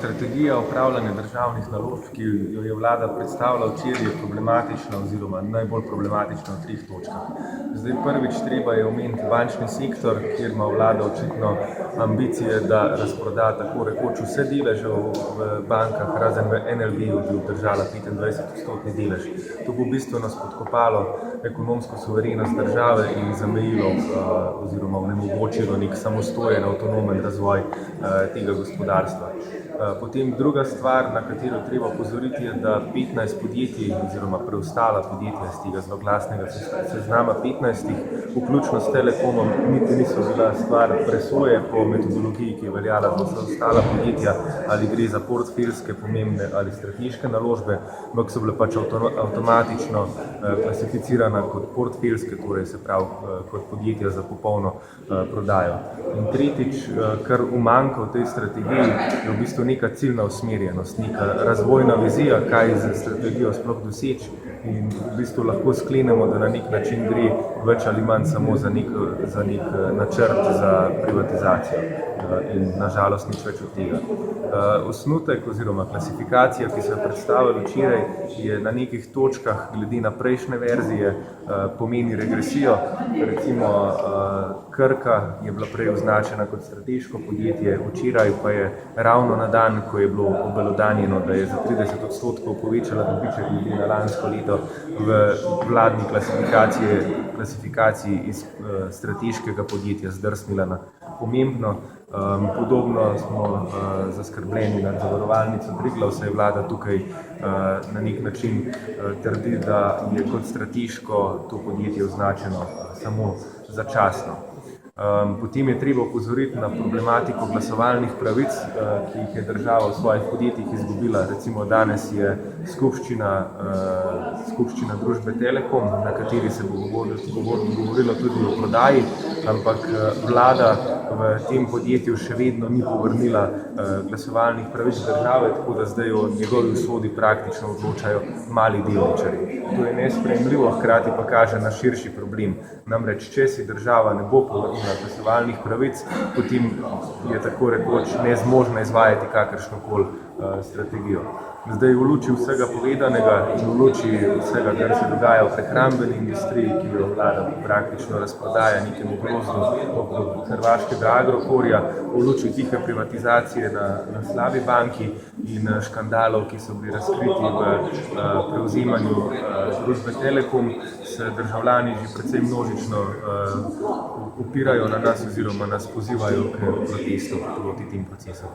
strategija upravljanja državnih naložb, ki jo je vlada predstavila včeraj, je problematična oziroma najbolj problematična v 3 točkah. Zdaj prvič treba je omeniti bančni sektor, kjer ima vlada očitno ambicije, da razproda tako rekoč vse deleže v bankah, razen v NLB-ju, ki je obdržala 25% delež. To bo bistveno spodkopalo ekonomsko suverenost države in zamejilo oziroma onemogočilo nek samostojen, avtonomen razvoj tega gospodarstva. Potem druga stvar, na katero treba opozoriti, je, da 15 podjetij oziroma preostala podjetja z tega zloglasnega seznama 15, vključno s Telekomom, niti niso bila stvar presoje po metodologiji, ki je veljala za vsa ostala podjetja, ali gre za portfeljske, pomembne ali strateške naložbe, ampak so bile pač avtomatično klasificirana kot portfeljske, torej se pravi kot podjetja za popolno prodajo. In tretjič, kar umanjka v tej strategiji, je v bistvu neka ciljna usmerjenost, neka razvojna vizija, kaj z strategijo sploh doseči, in v bistvu lahko sklenemo, da na nek način gre več ali manj samo za nek načrt za privatizacijo in nažalost nič več od tega. Osnutek oziroma klasifikacija, ki se je predstavila včeraj, je na nekih točkah glede na prejšnje verzije pomeni regresijo. Recimo Krka je bila prej označena kot strateško podjetje, včeraj pa je ravno na dan, ko je bilo obelodanjeno, da je za 30% povečala dobiček glede na lansko leto, v vladni klasifikaciji iz strateškega podjetja zdrsnila na pomembno. Podobno smo zaskrbljeni nad Zavarovalnico Triglav, saj vlada tukaj na nek način trdi, da je kot strateško to podjetje označeno samo začasno. Potem je treba opozoriti na problematiko glasovalnih pravic, ki jih je država v svojih podjetjih izgubila. Recimo danes je skupščina družbe Telekom, na kateri se bo govorilo tudi o prodaji, ampak vlada v tem podjetju še vedno ni povrnila glasovalnih pravic države, tako da zdaj o njegovi usodi praktično odločajo mali delničarji. To je nesprejemljivo, hkrati pa kaže na širši problem. Namreč, če si država ne bo povrnila glasovalnih pravic, potem je tako rekoč nezmožna izvajati kakršnokoli strategijo. Zdaj v luči vsega povedanega in v luči vsega, kar se dogaja v prehrambeni industriji, ki jo vlada praktično razprodaja nekemu grozdu okrog hrvaškega Agrokorja, v luči tihe privatizacije na slabi banki in škandalov, ki so bili razkriti v prevzemanju družbe Telekom, se državljani že precej množično upirajo na nas oziroma nas pozivajo k protestu proti tem procesom.